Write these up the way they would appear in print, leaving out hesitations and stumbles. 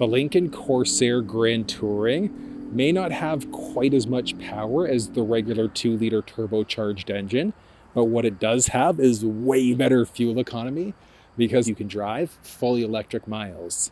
The Lincoln Corsair Grand Touring may not have quite as much power as the regular 2-liter turbocharged engine, but what it does have is way better fuel economy because you can drive fully electric miles.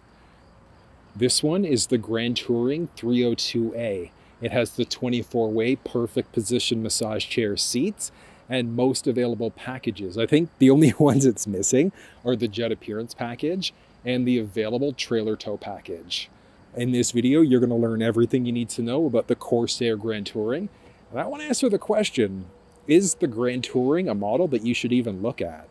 This one is the Grand Touring 302A. It has the 24-way perfect position massage chair seats and most available packages. I think the only ones it's missing are the jet appearance package and the available trailer tow package. In this video, you're going to learn everything you need to know about the Corsair Grand Touring. And I want to answer the question, is the Grand Touring a model that you should even look at?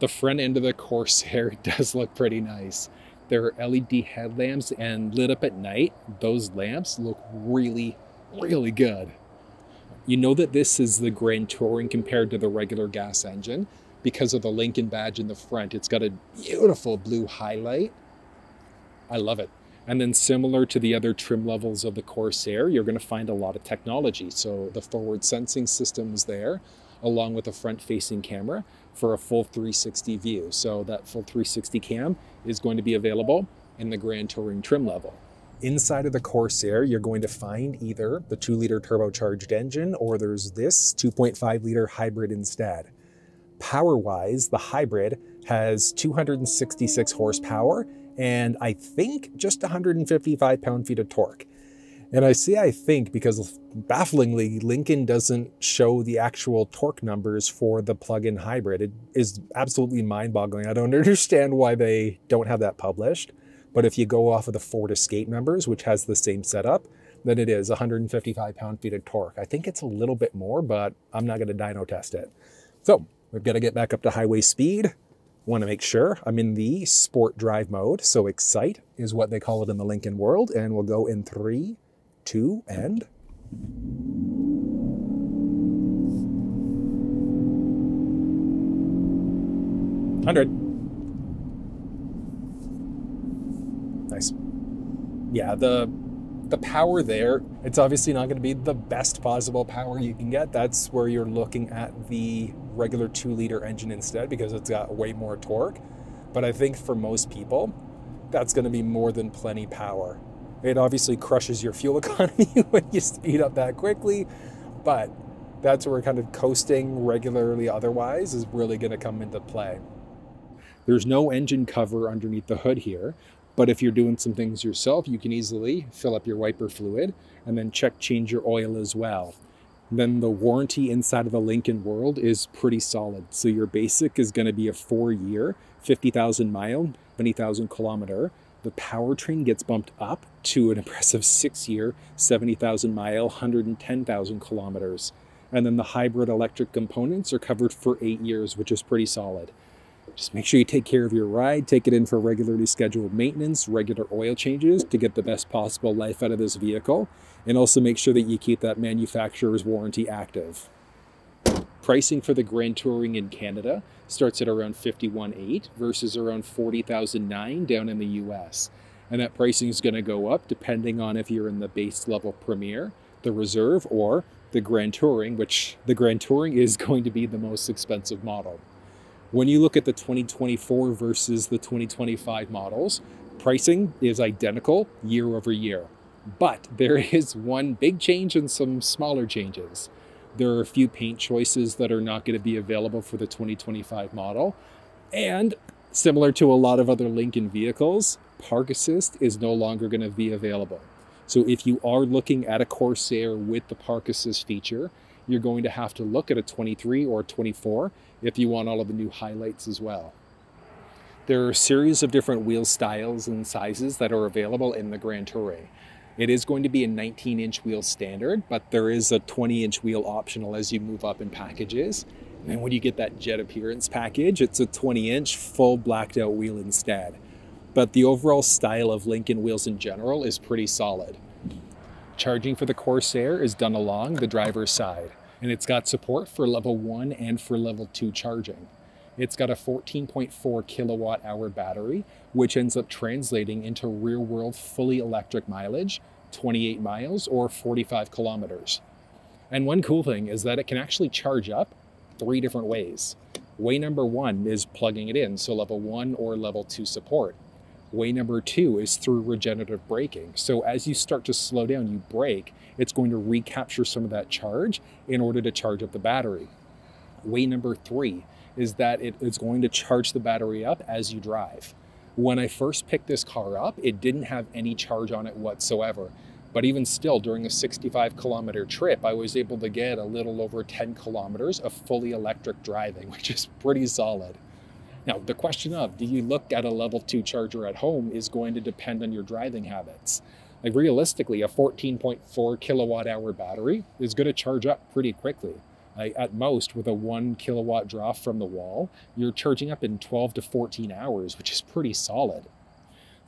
The front end of the Corsair does look pretty nice. There are LED headlamps and lit up at night. Those lamps look really, really good. You know that this is the Grand Touring compared to the regular gas engine because of the Lincoln badge in the front. It's got a beautiful blue highlight. I love it. And then similar to the other trim levels of the Corsair, you're going to find a lot of technology. So the forward sensing system is there, along with a front-facing camera for a full 360 view. So that full 360 cam is going to be available in the Grand Touring trim level. Inside of the Corsair, you're going to find either the 2-liter turbocharged engine or there's this 2.5-liter hybrid instead. Power-wise, the hybrid has 266 horsepower and I think just 155 pound-feet of torque. And I say I think because bafflingly, Lincoln doesn't show the actual torque numbers for the plug-in hybrid. It is absolutely mind-boggling. I don't understand why they don't have that published. But if you go off of the Ford Escape numbers, which has the same setup, then it is 155 pound-feet of torque. I think it's a little bit more, but I'm not going to dyno test it. So we've got to get back up to highway speed. Want to make sure I'm in the sport drive mode. So Excite is what they call it in the Lincoln world. And we'll go in 3, 2, and... $100. Nice. Yeah, the power there, it's obviously not going to be the best possible power you can get. That's where you're looking at the regular 2-liter engine instead because it's got way more torque. But I think for most people, that's going to be more than plenty power. It obviously crushes your fuel economy when you speed up that quickly, but that's where kind of coasting regularly otherwise is really going to come into play. There's no engine cover underneath the hood here, but if you're doing some things yourself, you can easily fill up your wiper fluid and then change your oil as well. And then the warranty inside of the Lincoln world is pretty solid. So your basic is going to be a 4-year, 50,000 mile, 20,000 kilometer. The powertrain gets bumped up to an impressive 6-year, 70,000 mile, 110,000 kilometers. And then the hybrid electric components are covered for 8 years, which is pretty solid. Just make sure you take care of your ride, take it in for regularly scheduled maintenance, regular oil changes to get the best possible life out of this vehicle, and also make sure that you keep that manufacturer's warranty active. Pricing for the Grand Touring in Canada starts at around $51,800 versus around $40,009 down in the US. And that pricing is going to go up depending on if you're in the base level Premier, the Reserve, or the Grand Touring, which the Grand Touring is going to be the most expensive model. When you look at the 2024 versus the 2025 models, pricing is identical year over year. But there is one big change and some smaller changes. There are a few paint choices that are not going to be available for the 2025 model. And similar to a lot of other Lincoln vehicles, Park Assist is no longer going to be available. So if you are looking at a Corsair with the Park Assist feature, you're going to have to look at a 23 or a 24 if you want all of the new highlights as well. There are a series of different wheel styles and sizes that are available in the Grand Touring. It is going to be a 19-inch wheel standard, but there is a 20-inch wheel optional as you move up in packages. And when you get that jet appearance package, it's a 20-inch full blacked out wheel instead. But the overall style of Lincoln wheels in general is pretty solid. Charging for the Corsair is done along the driver's side, and it's got support for level 1 and for level 2 charging. It's got a 14.4 kilowatt hour battery, which ends up translating into rear world fully electric mileage, 28 miles or 45 kilometers. And one cool thing is that it can actually charge up 3 different ways. Way number 1 is plugging it in, so level 1 or level 2 support. Way number 2 is through regenerative braking. So as you start to slow down, you brake, it's going to recapture some of that charge in order to charge up the battery. Way number 3 is that it is going to charge the battery up as you drive. When I first picked this car up, it didn't have any charge on it whatsoever. But even still, during a 65-kilometer trip, I was able to get a little over 10 kilometers of fully electric driving, which is pretty solid. Now, the question of, do you look at a level 2 charger at home is going to depend on your driving habits. Like realistically, a 14.4 kilowatt hour battery is going to charge up pretty quickly. Like at most, with a 1 kilowatt draw from the wall, you're charging up in 12 to 14 hours, which is pretty solid.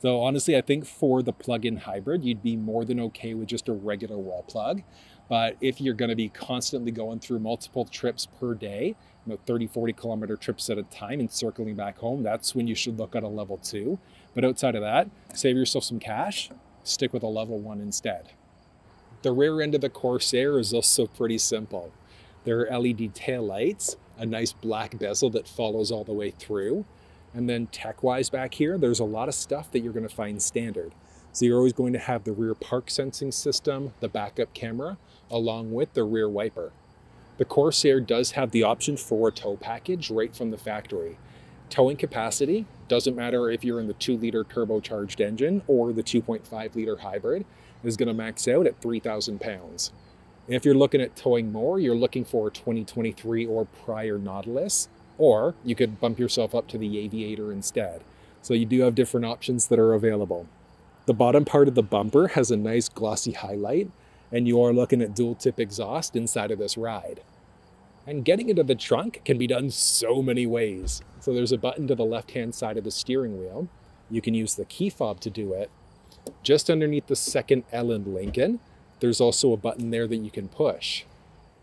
So honestly, I think for the plug-in hybrid, you'd be more than okay with just a regular wall plug. But if you're going to be constantly going through multiple trips per day, 30, 40 kilometer trips at a time and circling back home, that's when you should look at a level 2. But outside of that, save yourself some cash, stick with a level 1 instead. The rear end of the Corsair is also pretty simple. There are LED taillights, a nice black bezel that follows all the way through. And then tech-wise back here, there's a lot of stuff that you're going to find standard. So you're always going to have the rear park sensing system, the backup camera, along with the rear wiper. The Corsair does have the option for a tow package right from the factory. Towing capacity, doesn't matter if you're in the 2-liter turbocharged engine or the 2.5-liter hybrid, is going to max out at 3,000 pounds. If you're looking at towing more, you're looking for a 2023 or prior Nautilus, or you could bump yourself up to the Aviator instead. So you do have different options that are available. The bottom part of the bumper has a nice glossy highlight, and you are looking at dual tip exhaust inside of this ride. And getting into the trunk can be done so many ways. So there's a button to the left-hand side of the steering wheel. You can use the key fob to do it. Just underneath the second L in Lincoln, there's also a button there that you can push.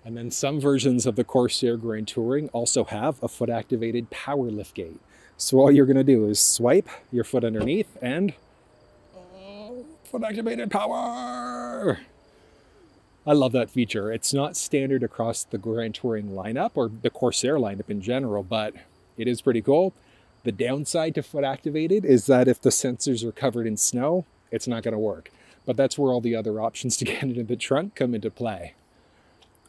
And then some versions of the Corsair Grand Touring also have a foot-activated power liftgate. So all you're going to do is swipe your foot underneath and foot-activated power! I love that feature. It's not standard across the Grand Touring lineup or the Corsair lineup in general, but it is pretty cool. The downside to foot-activated is that if the sensors are covered in snow, it's not going to work. But that's where all the other options to get into the trunk come into play.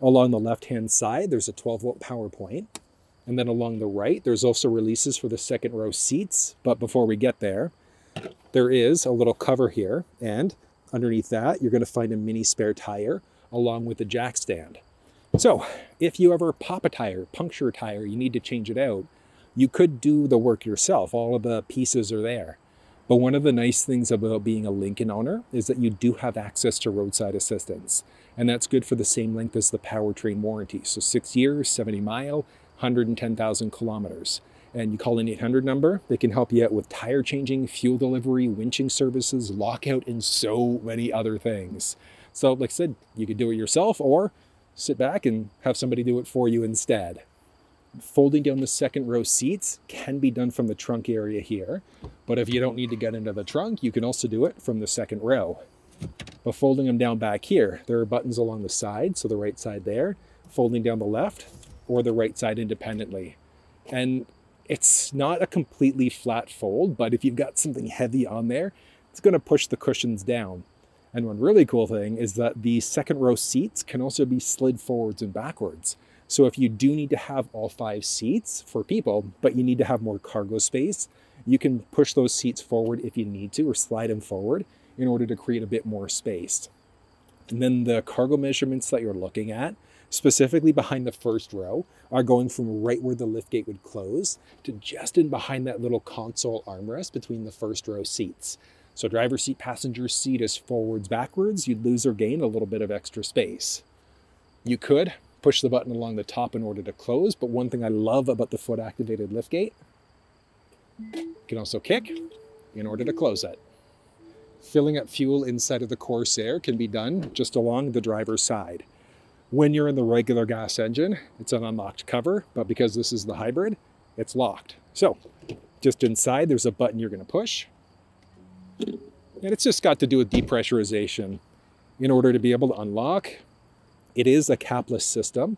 Along the left-hand side, there's a 12-volt power point. And then along the right, there's also releases for the second row seats. But before we get there, there is a little cover here. And underneath that, you're going to find a mini spare tire along with the jack stand. So if you ever pop a tire, puncture a tire, you need to change it out, you could do the work yourself. All of the pieces are there. But one of the nice things about being a Lincoln owner is that you do have access to roadside assistance. And that's good for the same length as the powertrain warranty. So 6 years, 70 mile, 110,000 kilometers. And you call an 800 number, they can help you out with tire changing, fuel delivery, winching services, lockout, and so many other things. So like I said, you could do it yourself or sit back and have somebody do it for you instead. Folding down the second row seats can be done from the trunk area here, but if you don't need to get into the trunk, you can also do it from the second row. But folding them down back here, there are buttons along the side, so the right side there, folding down the left or the right side independently. And it's not a completely flat fold, but if you've got something heavy on there, it's going to push the cushions down. And one really cool thing is that the second row seats can also be slid forwards and backwards. So if you do need to have all 5 seats for people, but you need to have more cargo space, you can push those seats forward if you need to, or slide them forward in order to create a bit more space. And then the cargo measurements that you're looking at, specifically behind the first row, are going from right where the liftgate would close to just in behind that little console armrest between the first row seats. So driver's seat, passenger seat is forwards, backwards, you'd lose or gain a little bit of extra space. You could push the button along the top in order to close, but one thing I love about the foot-activated liftgate, you can also kick in order to close it. Filling up fuel inside of the Corsair can be done just along the driver's side. When you're in the regular gas engine, it's an unlocked cover, but because this is the hybrid, it's locked. So just inside, there's a button you're going to push. And it's just got to do with depressurization. In order to be able to unlock, it is a capless system.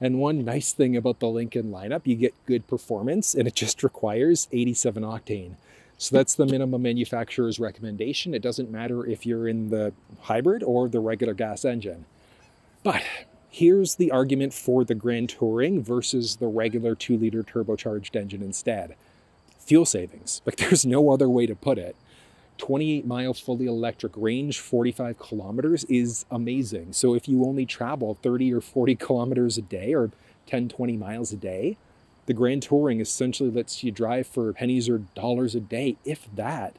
And one nice thing about the Lincoln lineup, you get good performance and it just requires 87 octane. So that's the minimum manufacturer's recommendation. It doesn't matter if you're in the hybrid or the regular gas engine. But here's the argument for the Grand Touring versus the regular 2-liter turbocharged engine instead. Fuel savings. Like, there's no other way to put it. 28-mile fully electric range, 45 kilometers is amazing. So if you only travel 30 or 40 kilometers a day or 10, 20 miles a day, the Grand Touring essentially lets you drive for pennies or dollars a day, if that.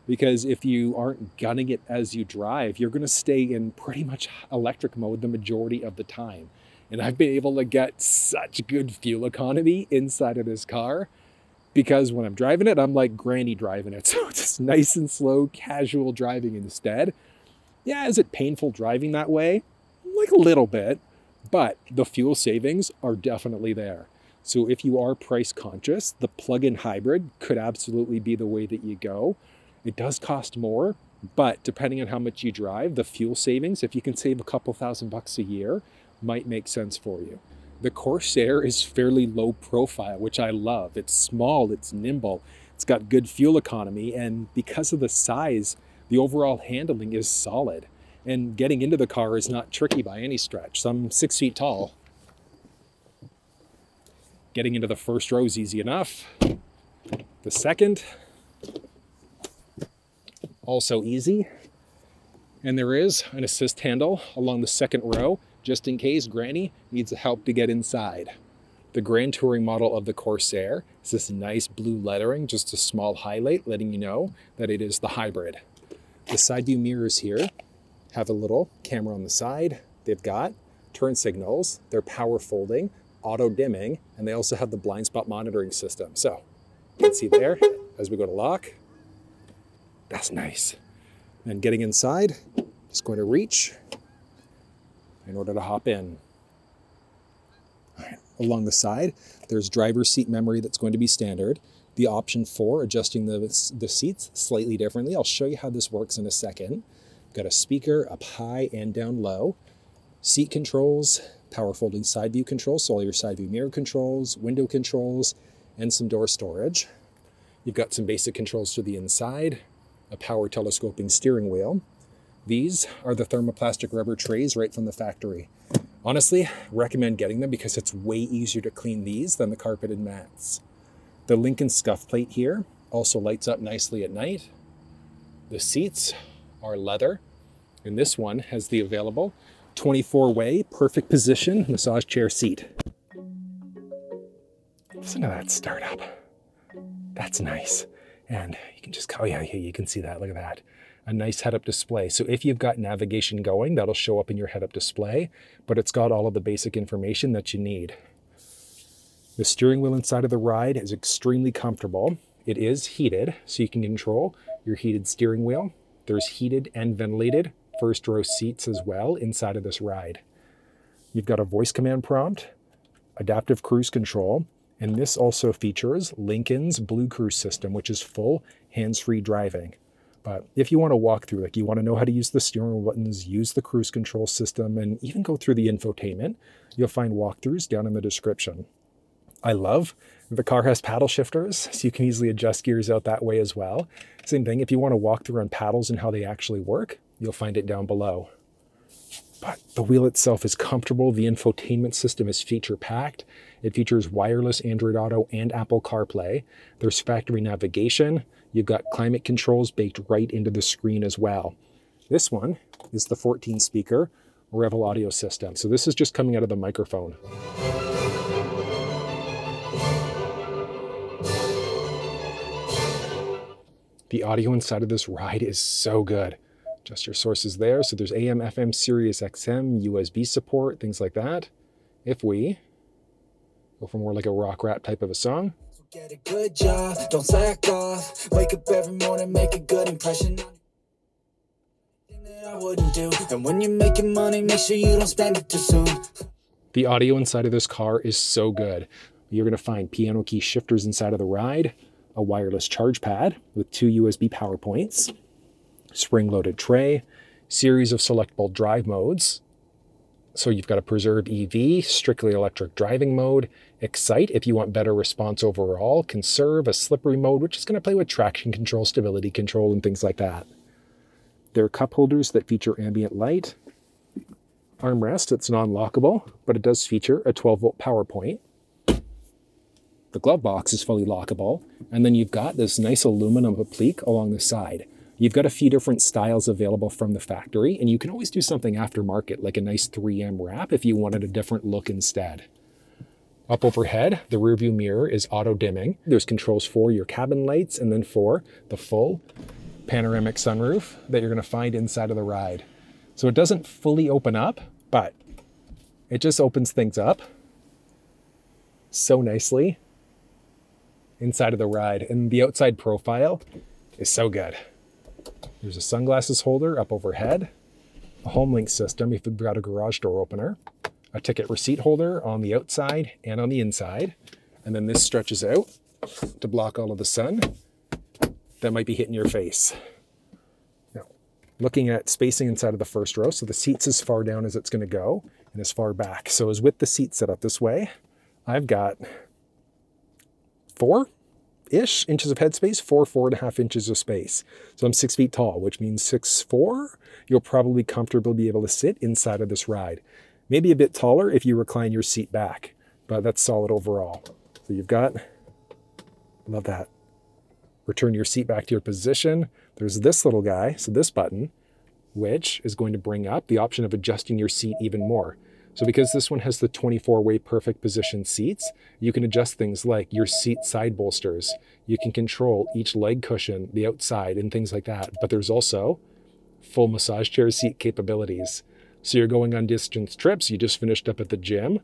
Because if you aren't gunning it as you drive, you're going to stay in pretty much electric mode the majority of the time. And I've been able to get such good fuel economy inside of this car, because when I'm driving it, I'm like granny driving it. So it's just nice and slow, casual driving instead. Yeah, is it painful driving that way? Like a little bit, but the fuel savings are definitely there. So if you are price conscious, the plug-in hybrid could absolutely be the way that you go. It does cost more, but depending on how much you drive, the fuel savings, if you can save a couple $1,000 a year, might make sense for you. The Corsair is fairly low profile, which I love. It's small, it's nimble, it's got good fuel economy, and because of the size, the overall handling is solid. And getting into the car is not tricky by any stretch. So I'm 6 feet tall. Getting into the first row is easy enough. The second, also easy. And there is an assist handle along the second row, just in case Granny needs help to get inside. The Grand Touring model of the Corsair is this nice blue lettering, just a small highlight letting you know that it is the hybrid. The side view mirrors here have a little camera on the side. They've got turn signals, they're power folding, auto dimming, and they also have the blind spot monitoring system. So you can see there as we go to lock. That's nice. And getting inside, just going to reach in order to hop in. All right. Along the side, there's driver's seat memory that's going to be standard. The option for adjusting the seats slightly differently. I'll show you how this works in a second. Got a speaker up high and down low. Seat controls, power folding side view controls, so all your side view mirror controls, window controls, and some door storage. You've got some basic controls to the inside, a power telescoping steering wheel. These are the thermoplastic rubber trays right from the factory. Honestly, recommend getting them because it's way easier to clean these than the carpeted mats. The Lincoln scuff plate here also lights up nicely at night. The seats are leather, and this one has the available 24-way perfect position massage chair seat. Listen to that start up. That's nice. And you can just, oh yeah, you can see that, look at that. A nice head-up display. So if you've got navigation going, that'll show up in your head-up display, but it's got all of the basic information that you need. The steering wheel inside of the ride is extremely comfortable. It is heated, so you can control your heated steering wheel. There's heated and ventilated first row seats as well inside of this ride. You've got a voice command prompt, adaptive cruise control, and this also features Lincoln's Blue Cruise system, which is full hands-free driving. But if you want to walk through, like you want to know how to use the steering wheel buttons, use the cruise control system, and even go through the infotainment, you'll find walkthroughs down in the description. I love the car has paddle shifters, so you can easily adjust gears out that way as well. Same thing, if you want to walk through on paddles and how they actually work, you'll find it down below. But the wheel itself is comfortable. The infotainment system is feature-packed. It features wireless Android Auto and Apple CarPlay. There's factory navigation. You've got climate controls baked right into the screen as well. This one is the 14-speaker Revel audio system. So this is just coming out of the microphone. The audio inside of this ride is so good. Adjust your sources there. So there's AM, FM, Sirius XM, USB support, things like that. If we go for more like a rock rap type of a song. Get a good job, don't slack off. Wake up every morning, make a good impression. That I wouldn't do. And when you're making money, make sure you don't spend it too soon. The audio inside of this car is so good. You're going to find piano key shifters inside of the ride, a wireless charge pad with 2 USB power points, spring-loaded tray, series of selectable drive modes, So you've got a Preserve EV, strictly electric driving mode, Excite if you want better response overall, Conserve, a slippery mode, which is going to play with traction control, stability control, and things like that. There are cup holders that feature ambient light. Armrest, it's non-lockable, but it does feature a 12-volt power point. The glove box is fully lockable, and then you've got this nice aluminum applique along the side. You've got a few different styles available from the factory, and you can always do something aftermarket, like a nice 3M wrap if you wanted a different look instead. Up overhead, the rearview mirror is auto-dimming. There's controls for your cabin lights and then for the full panoramic sunroof that you're going to find inside of the ride. So it doesn't fully open up, but it just opens things up so nicely inside of the ride. And the outside profile is so good. There's a sunglasses holder up overhead, a HomeLink system if you've got a garage door opener, a ticket receipt holder on the outside and on the inside. And then this stretches out to block all of the sun that might be hitting your face. Now, looking at spacing inside of the first row, so the seat's as far down as it's going to go and as far back. So as with the seat set up this way, I've got 4-ish inches of headspace, 4.5 inches of space. So I'm 6 feet tall, which means 6'4", you'll probably comfortably be able to sit inside of this ride. Maybe a bit taller if you recline your seat back, but that's solid overall. So you've got, love that. Return your seat back to your position. There's this little guy, so this button, which is going to bring up the option of adjusting your seat even more. So because this one has the 24-way perfect position seats, you can adjust things like your seat side bolsters. You can control each leg cushion, the outside, and things like that. But there's also full massage chair seat capabilities. So you're going on distance trips, you just finished up at the gym,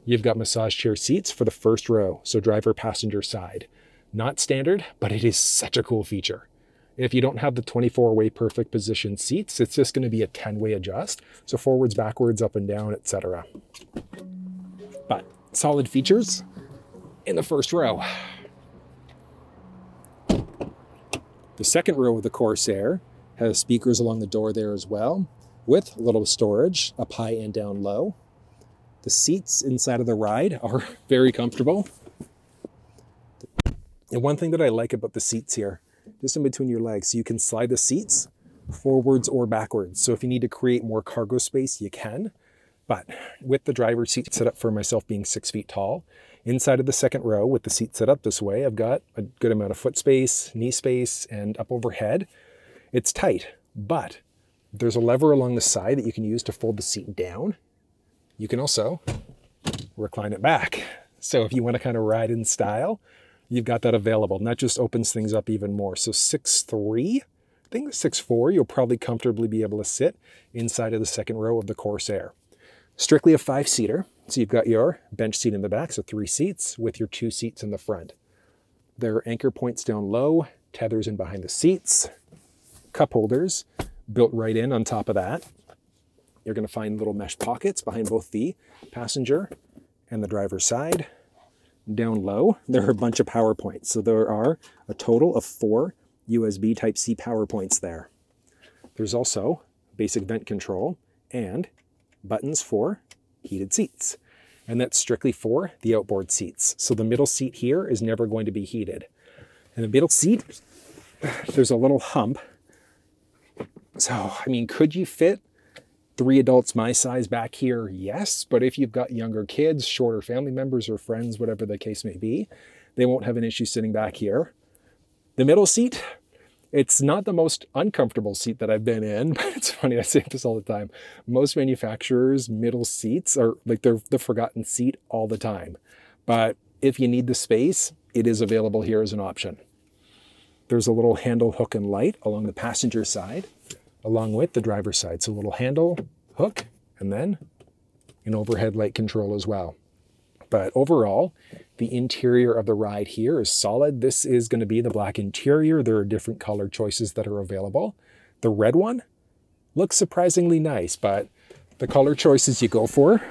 you've got massage chair seats for the first row, so driver passenger side. Not standard, but it is such a cool feature. If you don't have the 24-way perfect position seats, it's just going to be a 10-way adjust. So forwards, backwards, up and down, etc. But solid features in the first row. The second row of the Corsair has speakers along the door there as well, with a little storage up high and down low. The seats inside of the ride are very comfortable. And one thing that I like about the seats here, just in between your legs, so you can slide the seats forwards or backwards. So if you need to create more cargo space, you can. But with the driver's seat set up for myself being 6 feet tall, inside of the second row with the seat set up this way, I've got a good amount of foot space, knee space, and up overhead. It's tight, but there's a lever along the side that you can use to fold the seat down. You can also recline it back. So if you want to kind of ride in style, you've got that available. And that just opens things up even more. So 6'3", I think 6'4", you'll probably comfortably be able to sit inside of the second row of the Corsair. Strictly a 5-seater. So you've got your bench seat in the back, so 3 seats with your 2 seats in the front. There are anchor points down low, tethers in behind the seats, cup holders built right in on top of that. You're going to find little mesh pockets behind both the passenger and the driver's side. Down low, there are a bunch of power points. So there are a total of 4 USB Type-C power points there. There's also basic vent control and buttons for heated seats. And that's strictly for the outboard seats. So the middle seat here is never going to be heated. And the middle seat, there's a little hump. So, I mean, could you fit 3 adults my size back here? Yes, but if you've got younger kids, shorter family members or friends, whatever the case may be, they won't have an issue sitting back here. The middle seat, it's not the most uncomfortable seat that I've been in, but it's funny, I say this all the time. Most manufacturers' middle seats are like they're the forgotten seat all the time. But if you need the space, it is available here as an option. There's a little handle, hook, and light along the passenger side, along with the driver's side. So a little handle, hook, and then an overhead light control as well. But overall, the interior of the ride here is solid. This is going to be the black interior. There are different color choices that are available. The red one looks surprisingly nice, but the color choices you go for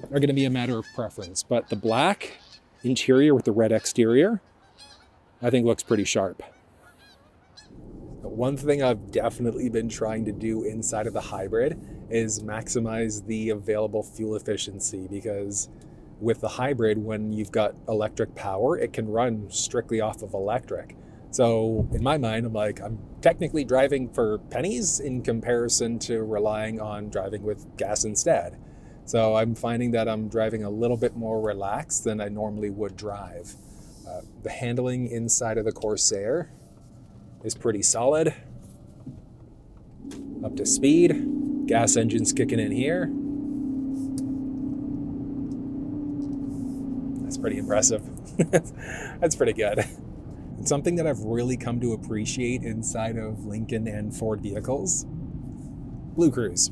are going to be a matter of preference. But the black interior with the red exterior, I think looks pretty sharp. One thing I've definitely been trying to do inside of the hybrid is maximize the available fuel efficiency, because with the hybrid, when you've got electric power, it can run strictly off of electric. So in my mind, I'm like, I'm technically driving for pennies in comparison to relying on driving with gas instead. So I'm finding that I'm driving a little bit more relaxed than I normally would drive. The handling inside of the Corsair is pretty solid. Up to speed. Gas engine's kicking in here. That's pretty impressive. That's pretty good. It's something that I've really come to appreciate inside of Lincoln and Ford vehicles. Blue Cruise,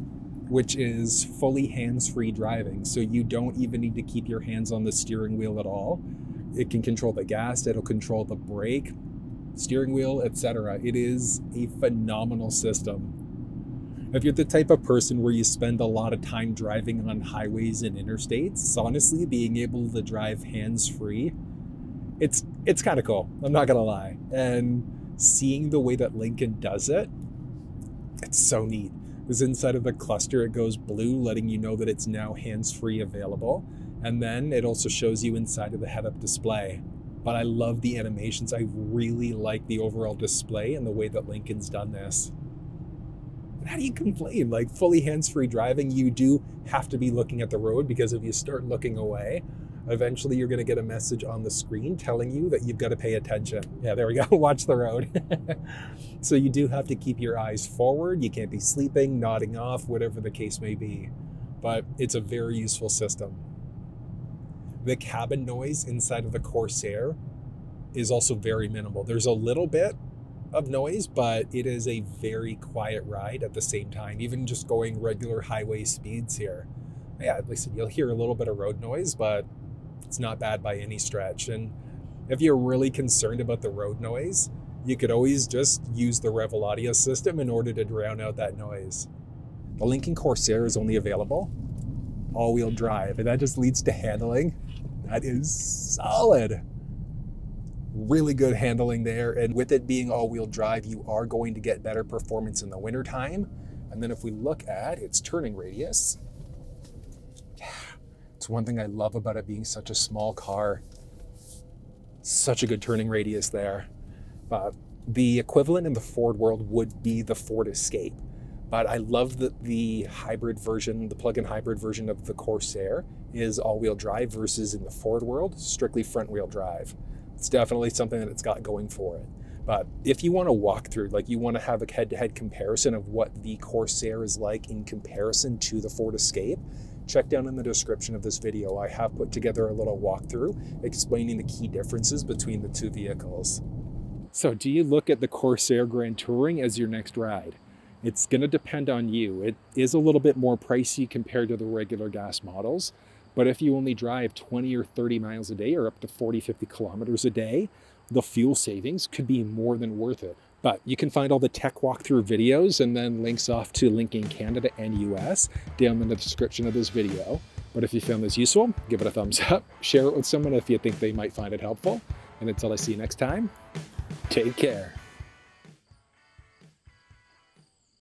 which is fully hands-free driving. So you don't even need to keep your hands on the steering wheel at all. It can control the gas, it'll control the brake, steering wheel, etc. It is a phenomenal system. If you're the type of person where you spend a lot of time driving on highways and interstates, honestly, being able to drive hands-free, it's kind of cool. I'm not gonna lie. And seeing the way that Lincoln does it, it's so neat. Because inside of the cluster, it goes blue, letting you know that it's now hands-free available. And then it also shows you inside of the head-up display. But I love the animations. I really like the overall display and the way that Lincoln's done this. How do you complain? Like, fully hands-free driving, you do have to be looking at the road, because if you start looking away, eventually you're going to get a message on the screen telling you that you've got to pay attention. Yeah, there we go. Watch the road. So you do have to keep your eyes forward. You can't be sleeping, nodding off, whatever the case may be. But it's a very useful system. The cabin noise inside of the Corsair is also very minimal. There's a little bit of noise, but it is a very quiet ride at the same time, even just going regular highway speeds here. Yeah, at least you'll hear a little bit of road noise, but it's not bad by any stretch. And if you're really concerned about the road noise, you could always just use the Revel audio system in order to drown out that noise. The Lincoln Corsair is only available all-wheel drive, and that just leads to handling that is solid. Really good handling there, and with it being all-wheel drive, you are going to get better performance in the wintertime. And then if we look at its turning radius, it's one thing I love about it being such a small car. Such a good turning radius there. But the equivalent in the Ford world would be the Ford Escape. But I love that the hybrid version, the plug-in hybrid version of the Corsair is all-wheel drive versus in the Ford world, strictly front-wheel drive. It's definitely something that it's got going for it. But if you want to walk through, like you want to have a head-to-head comparison of what the Corsair is like in comparison to the Ford Escape, check down in the description of this video. I have put together a little walkthrough explaining the key differences between the two vehicles. So do you look at the Corsair Grand Touring as your next ride? It's going to depend on you. It is a little bit more pricey compared to the regular gas models. But if you only drive 20 or 30 miles a day or up to 40, 50 kilometers a day, the fuel savings could be more than worth it. But you can find all the tech walkthrough videos and then links off to Lincoln Canada and US down in the description of this video. But if you found this useful, give it a thumbs up, share it with someone if you think they might find it helpful. And until I see you next time, take care.